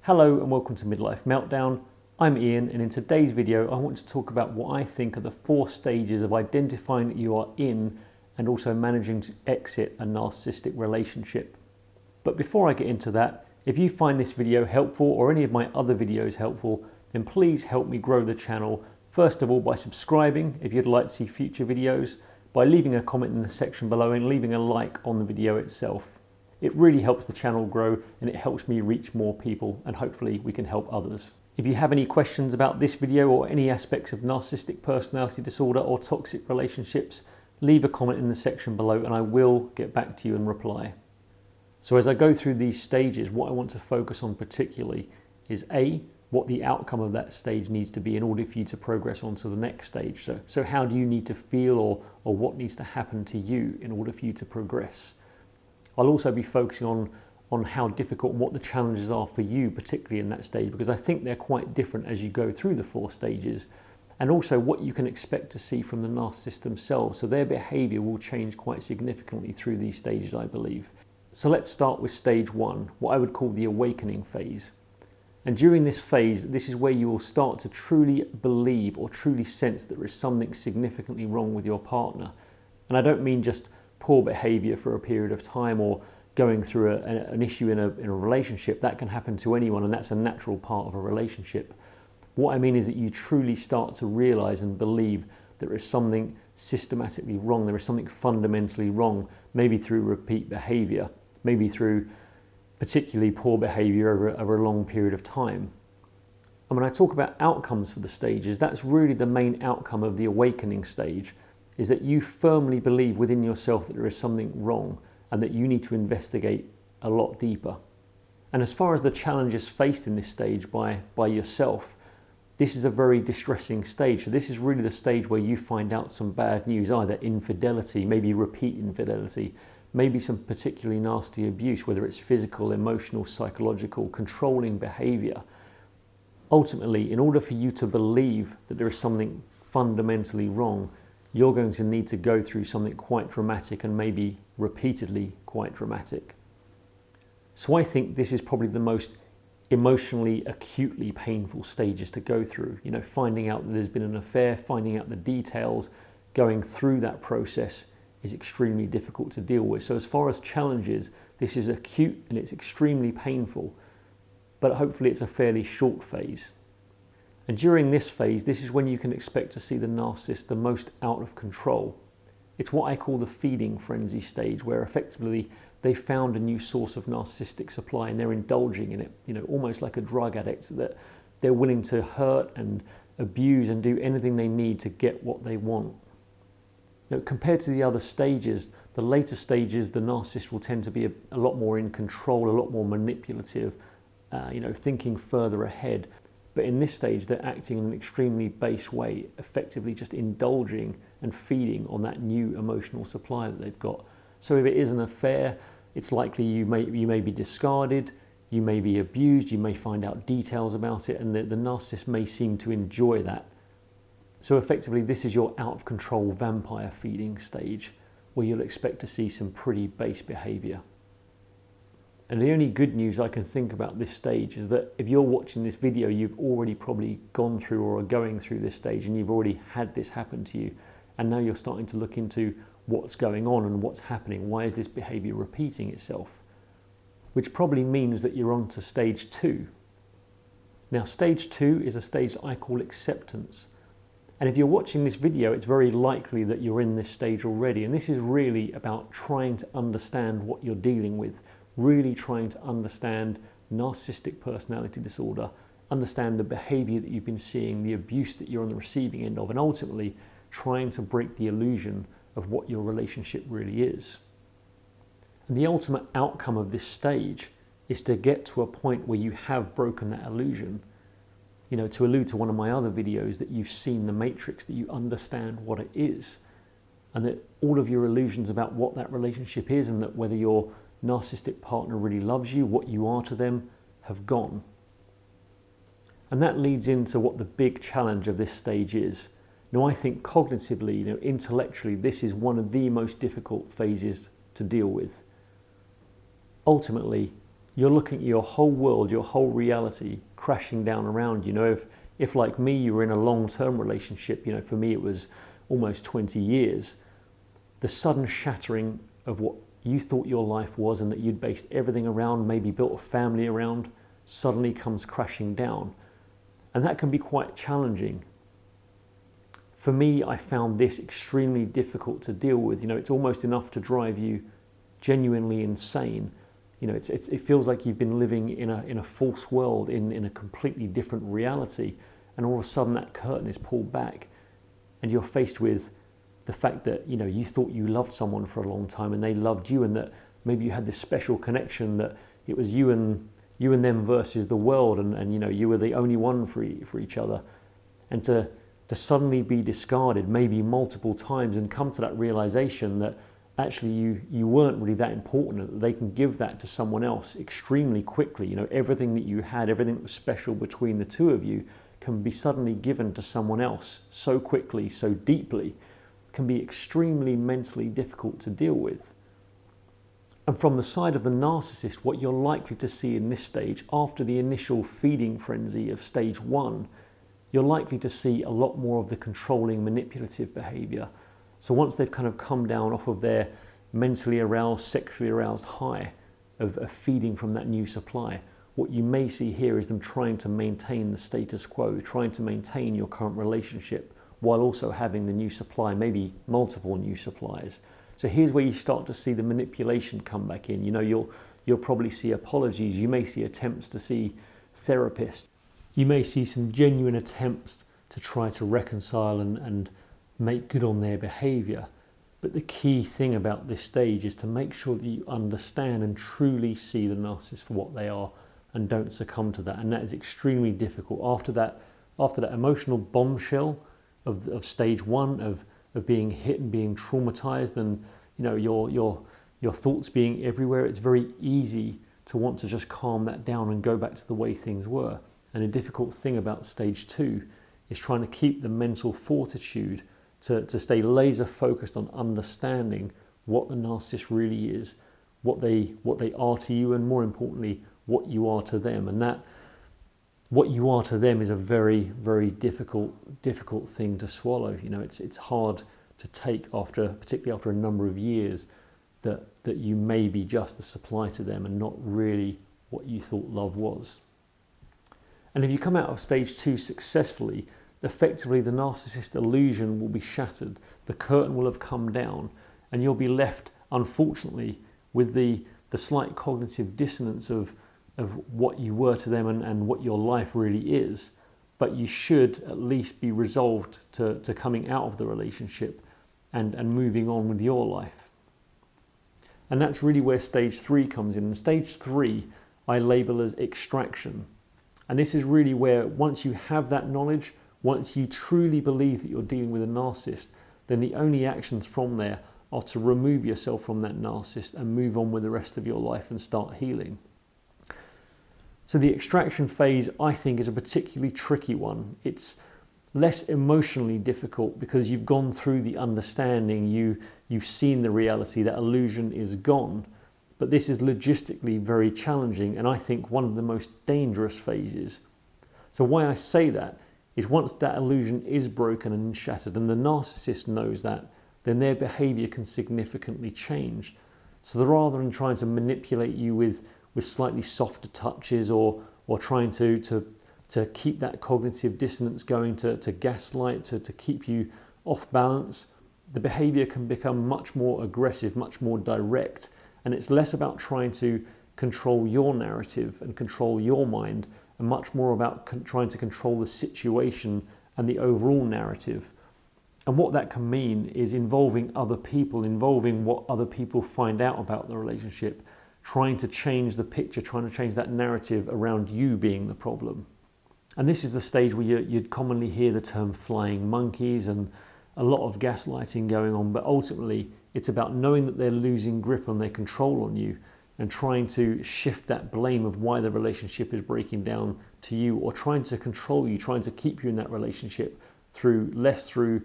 Hello and welcome to Midlife Meltdown. I'm Ian, and in today's video I want to talk about what I think are the 4 stages of identifying that you are in and also managing to exit a narcissistic relationship. But before I get into that, if you find this video helpful or any of my other videos helpful, then please help me grow the channel. First of all, by subscribing if you'd like to see future videos, by leaving a comment in the section below and leaving a like on the video itself. It really helps the channel grow and it helps me reach more people, and hopefully we can help others. If you have any questions about this video or any aspects of narcissistic personality disorder or toxic relationships, leave a comment in the section below and I will get back to you and reply. So as I go through these stages, what I want to focus on particularly is A, what the outcome of that stage needs to be in order for you to progress on to the next stage. So how do you need to feel or what needs to happen to you in order for you to progress? I'll also be focusing on how difficult and what the challenges are for you, particularly in that stage, because I think they're quite different as you go through the 4 stages, and also what you can expect to see from the narcissist themselves. So their behavior will change quite significantly through these stages, I believe. So let's start with stage 1, what I would call the awakening phase. And during this phase, this is where you will start to truly believe or truly sense that there is something significantly wrong with your partner. And I don't mean just poor behavior for a period of time or going through an issue in a relationship. That can happen to anyone, and that's a natural part of a relationship. What I mean is that you truly start to realize and believe there is something systematically wrong, there is something fundamentally wrong, maybe through repeat behavior, maybe through particularly poor behavior over a long period of time. And when I talk about outcomes for the stages, that's really the main outcome of the awakening stage, is that you firmly believe within yourself that there is something wrong and that you need to investigate a lot deeper. And as far as the challenges faced in this stage by yourself, this is a very distressing stage. So this is really the stage where you find out some bad news, either infidelity, maybe repeat infidelity, maybe some particularly nasty abuse, whether it's physical, emotional, psychological, controlling behavior. Ultimately, in order for you to believe that there is something fundamentally wrong, you're going to need to go through something quite dramatic, and maybe repeatedly quite dramatic. So I think this is probably the most emotionally acutely painful stages to go through. You know, finding out that there's been an affair, finding out the details, going through that process is extremely difficult to deal with. So as far as challenges, this is acute and it's extremely painful, but hopefully it's a fairly short phase. And during this phase, this is when you can expect to see the narcissist the most out of control. It's what I call the feeding frenzy stage, where effectively they found a new source of narcissistic supply and they're indulging in it, you know, almost like a drug addict, that they're willing to hurt and abuse and do anything they need to get what they want. You know, compared to the other stages, the later stages, the narcissist will tend to be a lot more in control, a lot more manipulative, thinking further ahead. But in this stage, they're acting in an extremely base way, effectively just indulging and feeding on that new emotional supply that they've got. So if it is an affair, it's likely you may be discarded, you may be abused, you may find out details about it, and the narcissist may seem to enjoy that. So effectively, this is your out of control vampire feeding stage, where you'll expect to see some pretty base behavior. And the only good news I can think about this stage is that if you're watching this video, you've already probably gone through or are going through this stage, and you've already had this happen to you. And now you're starting to look into what's going on and what's happening. Why is this behavior repeating itself? Which probably means that you're on to stage 2. Now, stage 2 is a stage that I call acceptance. And if you're watching this video, it's very likely that you're in this stage already. And this is really about trying to understand what you're dealing with, really trying to understand narcissistic personality disorder, understand the behavior that you've been seeing, the abuse that you're on the receiving end of, and ultimately trying to break the illusion of what your relationship really is. And the ultimate outcome of this stage is to get to a point where you have broken that illusion. You know, to allude to one of my other videos, that you've seen the matrix, that you understand what it is, and that all of your illusions about what that relationship is, and that whether your narcissistic partner really loves you, what you are to them, have gone. And that leads into what the big challenge of this stage is. Now, I think cognitively, intellectually, this is one of the most difficult phases to deal with. Ultimately, you're looking at your whole world, your whole reality crashing down around you. You know, if like me, you were in a long-term relationship, you know, for me it was almost 20 years, the sudden shattering of what you thought your life was and that you'd based everything around, maybe built a family around, suddenly comes crashing down. And that can be quite challenging. For me, I found this extremely difficult to deal with. You know, it's almost enough to drive you genuinely insane. You know, it feels like you've been living in a false world, in a completely different reality, and all of a sudden that curtain is pulled back and you're faced with the fact that, you know, you thought you loved someone for a long time and they loved you, and that maybe you had this special connection, that it was you and them versus the world, and you know, you were the only one for each other. And to suddenly be discarded maybe multiple times and come to that realization that actually you weren't really that important, and that they can give that to someone else extremely quickly. You know, everything that you had, everything that was special between the two of you can be suddenly given to someone else so quickly, so deeply, can be extremely mentally difficult to deal with. And from the side of the narcissist, what you're likely to see in this stage, after the initial feeding frenzy of stage 1, you're likely to see a lot more of the controlling, manipulative behavior. So once they've kind of come down off of their mentally aroused, sexually aroused high of feeding from that new supply, what you may see here is them trying to maintain the status quo, trying to maintain your current relationship while also having the new supply, maybe multiple new supplies. So here's where you start to see the manipulation come back in. You know, you'll probably see apologies, you may see attempts to see therapists, you may see some genuine attempts to try to reconcile and make good on their behavior. But the key thing about this stage is to make sure that you understand and truly see the narcissist for what they are and don't succumb to that. And that is extremely difficult. After that emotional bombshell of stage 1, of being hit and being traumatized, and you know, your thoughts being everywhere, it's very easy to want to just calm that down and go back to the way things were. And a difficult thing about stage 2 is trying to keep the mental fortitude to stay laser focused on understanding what the narcissist really is, what they are to you, and more importantly, what you are to them. And that what you are to them is a very, very difficult thing to swallow. You know, it's hard to take, particularly after a number of years, that you may be just the supply to them and not really what you thought love was. And if you come out of stage 2 successfully, effectively the narcissist illusion will be shattered, the curtain will have come down, and you'll be left, unfortunately, with the slight cognitive dissonance of what you were to them and what your life really is. But you should at least be resolved to coming out of the relationship and moving on with your life. And that's really where stage 3 comes in. And stage 3 I label as extraction. And this is really where, once you have that knowledge, once you truly believe that you're dealing with a narcissist, then the only actions from there are to remove yourself from that narcissist and move on with the rest of your life and start healing. So the extraction phase, I think, is a particularly tricky one. It's less emotionally difficult because you've gone through the understanding, you've seen the reality, that illusion is gone. But this is logistically very challenging, and I think one of the most dangerous phases. So why I say that is, once that illusion is broken and shattered, and the narcissist knows that, then their behavior can significantly change. So that rather than trying to manipulate you with slightly softer touches or trying to keep that cognitive dissonance going, to gaslight, to keep you off balance, the behavior can become much more aggressive, much more direct. And it's less about trying to control your narrative and control your mind, and much more about trying to control the situation and the overall narrative. And what that can mean is involving other people, involving what other people find out about the relationship, trying to change the picture, trying to change that narrative around you being the problem. And this is the stage where you'd commonly hear the term flying monkeys and a lot of gaslighting going on, but ultimately it's about knowing that they're losing grip on their control on you and trying to shift that blame of why the relationship is breaking down to you, or trying to control you, trying to keep you in that relationship less through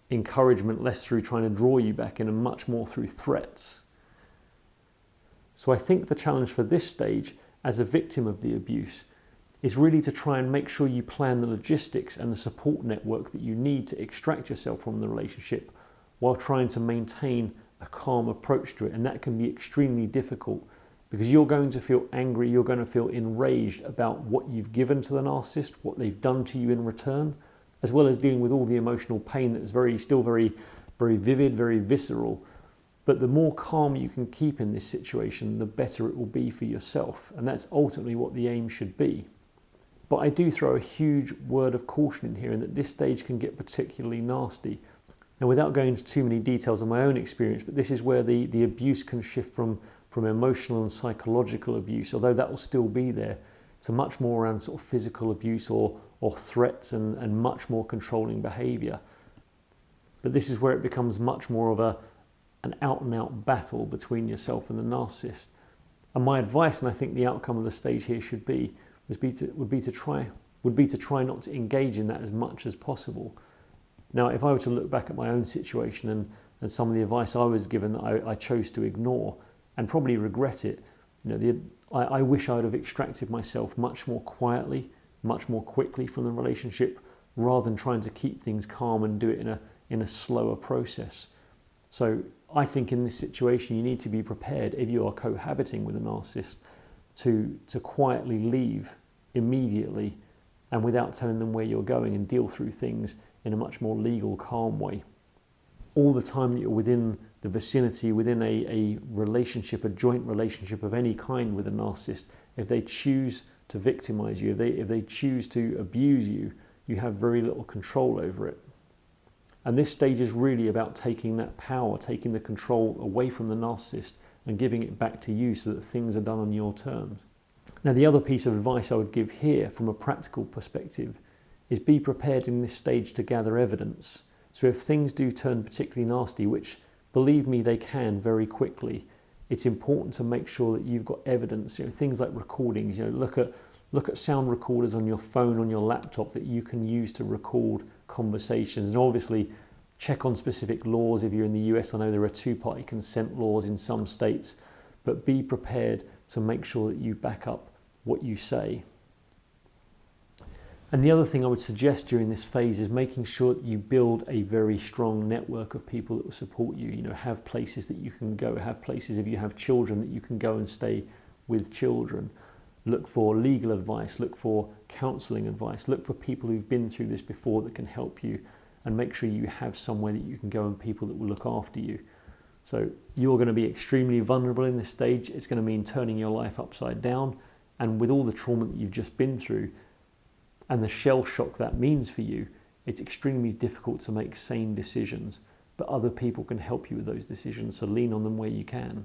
encouragement, less through trying to draw you back in, and much more through threats. So I think the challenge for this stage, as a victim of the abuse is really to try and make sure you plan the logistics and the support network that you need to extract yourself from the relationship while trying to maintain a calm approach to it. And that can be extremely difficult because you're going to feel angry, you're going to feel enraged about what you've given to the narcissist, what they've done to you in return, as well as dealing with all the emotional pain that's still very vivid, very visceral. But the more calm you can keep in this situation, the better it will be for yourself. And that's ultimately what the aim should be. But I do throw a huge word of caution in here, in that this stage can get particularly nasty. Now, without going into too many details of my own experience, but this is where the abuse can shift from emotional and psychological abuse, although that will still be there, to much more around sort of physical abuse or threats and much more controlling behaviour. But this is where it becomes much more of an out-and-out battle between yourself and the narcissist. And my advice, and I think the outcome of the stage here would be to try not to engage in that as much as possible. Now, if I were to look back at my own situation and some of the advice I was given that I chose to ignore and probably regret it, I wish I would have extracted myself much more quietly, much more quickly from the relationship, rather than trying to keep things calm and do it in a slower process. So I think in this situation you need to be prepared, if you are cohabiting with a narcissist, to quietly leave immediately and without telling them where you're going, and deal through things in a much more legal, calm way. All the time that you're within the vicinity, within a relationship, a joint relationship of any kind with a narcissist, if they choose to victimize you, if they choose to abuse you, you have very little control over it. And this stage is really about taking that power, taking the control away from the narcissist and giving it back to you so that things are done on your terms. Now, the other piece of advice I would give here from a practical perspective is be prepared in this stage to gather evidence. So if things do turn particularly nasty, which believe me, they can very quickly, it's important to make sure that you've got evidence, things like recordings, look at sound recorders on your phone, on your laptop that you can use to record conversations. And obviously check on specific laws. If you're in the US, I know there are two-party consent laws in some states, but be prepared to make sure that you back up what you say. And the other thing I would suggest during this phase is making sure that you build a very strong network of people that will support you. Have places that you can go, have places, if you have children, that you can go and stay with children. Look for legal advice, look for counselling advice, look for people who've been through this before that can help you, and make sure you have somewhere that you can go and people that will look after you. So you're going to be extremely vulnerable in this stage. It's going to mean turning your life upside down, and with all the trauma that you've just been through and the shell shock that means for you, it's extremely difficult to make sane decisions, but other people can help you with those decisions, so lean on them where you can.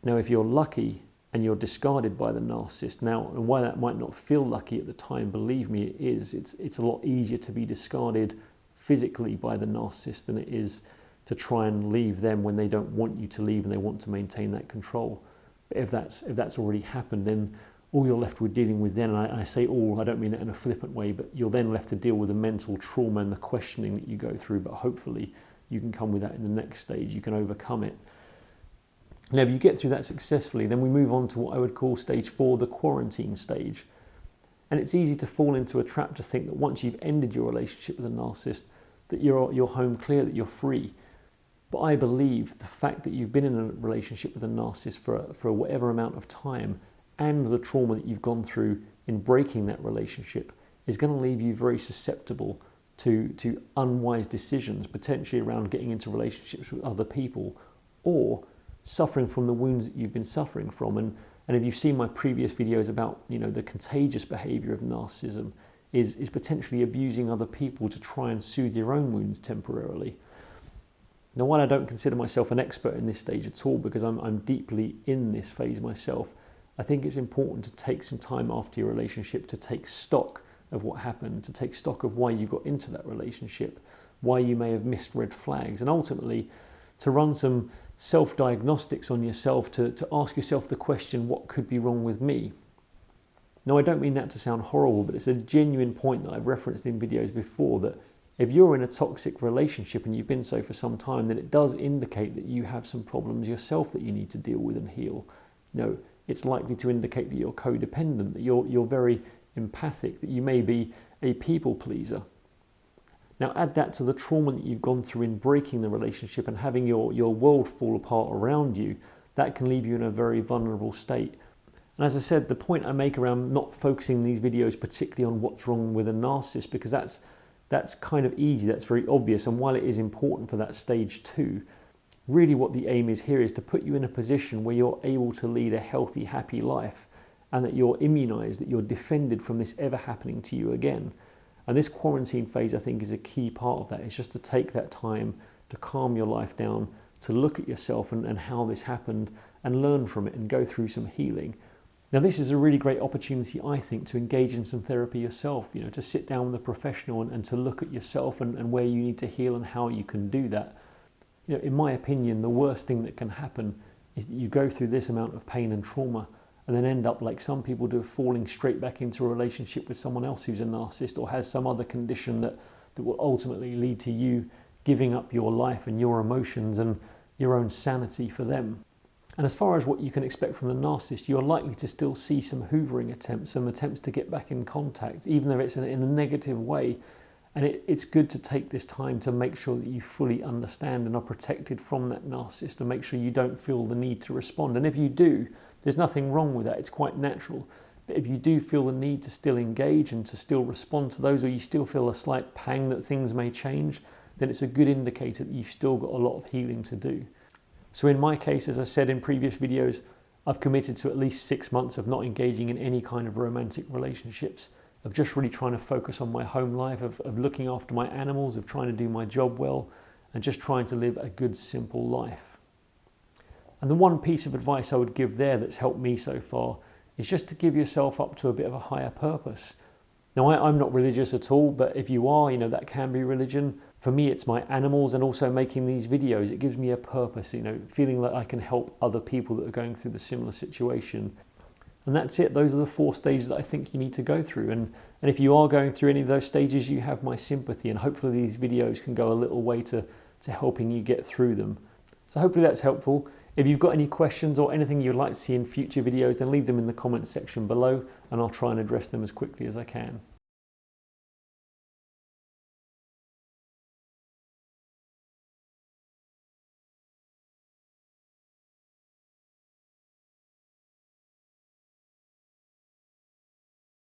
Now, if you're lucky and you're discarded by the narcissist, now, and why that might not feel lucky at the time, believe me, it is. It's a lot easier to be discarded physically by the narcissist than it is to try and leave them when they don't want you to leave and they want to maintain that control. But if that's already happened, then all you're left with dealing with then, and I say all, I don't mean it in a flippant way, but you're then left to deal with the mental trauma and the questioning that you go through, but hopefully you can come with that in the next stage, you can overcome it. Now, if you get through that successfully, then we move on to what I would call stage 4, the quarantine stage. And it's easy to fall into a trap to think that once you've ended your relationship with a narcissist, that you're home clear, that you're free. But I believe the fact that you've been in a relationship with a narcissist for whatever amount of time, and the trauma that you've gone through in breaking that relationship, is going to leave you very susceptible to unwise decisions, potentially around getting into relationships with other people, or suffering from the wounds that you've been suffering from. And if you've seen my previous videos about the contagious behaviour of narcissism, is potentially abusing other people to try and soothe your own wounds temporarily. Now, while I don't consider myself an expert in this stage at all, because I'm deeply in this phase myself, I think it's important to take some time after your relationship to take stock of what happened, to take stock of why you got into that relationship, why you may have missed red flags, and ultimately to run some self-diagnostics on yourself, to ask yourself the question, what could be wrong with me? Now, I don't mean that to sound horrible, but it's a genuine point that I've referenced in videos before, that if you're in a toxic relationship and you've been so for some time, then it does indicate that you have some problems yourself that you need to deal with and heal. it's likely to indicate that you're codependent, that you're very empathic, that you may be a people pleaser. Now add that to the trauma that you've gone through in breaking the relationship and having your world fall apart around you. That can leave you in a very vulnerable state. And as I said, the point I make around not focusing these videos particularly on what's wrong with a narcissist, because that's kind of easy, that's very obvious, and while it is important for that stage 2, really what the aim is here is to put you in a position where you're able to lead a healthy, happy life, and that you're immunized, that you're defended from this ever happening to you again. And this quarantine phase, I think, is a key part of that. It's just to take that time to calm your life down, to look at yourself and how this happened, and learn from it and go through some healing. Now, this is a really great opportunity, I think, to engage in some therapy yourself, to sit down with a professional and to look at yourself and where you need to heal and how you can do that. In my opinion, the worst thing that can happen is that you go through this amount of pain and trauma and then end up, like some people do, falling straight back into a relationship with someone else who's a narcissist or has some other condition that will ultimately lead to you giving up your life and your emotions and your own sanity for them. And as far as what you can expect from the narcissist, you're likely to still see some hoovering attempts, some attempts to get back in contact, even though it's in a negative way. And it's good to take this time to make sure that you fully understand and are protected from that narcissist, and make sure you don't feel the need to respond. And if you do, there's nothing wrong with that. It's quite natural. But if you do feel the need to still engage and to still respond to those, or you still feel a slight pang that things may change, then it's a good indicator that you've still got a lot of healing to do. So in my case, as I said in previous videos, I've committed to at least 6 months of not engaging in any kind of romantic relationships, of just really trying to focus on my home life, of looking after my animals, of trying to do my job well, and just trying to live a good, simple life. And the one piece of advice I would give there that's helped me so far is just to give yourself up to a bit of a higher purpose. Now, I'm not religious at all, but if you are, that can be religion. For me, it's my animals and also making these videos. It gives me a purpose, feeling like I can help other people that are going through the similar situation. And that's it. Those are the 4 stages that I think you need to go through. And if you are going through any of those stages, you have my sympathy. And hopefully these videos can go a little way to helping you get through them. So hopefully that's helpful. If you've got any questions or anything you'd like to see in future videos, then leave them in the comments section below, and I'll try and address them as quickly as I can.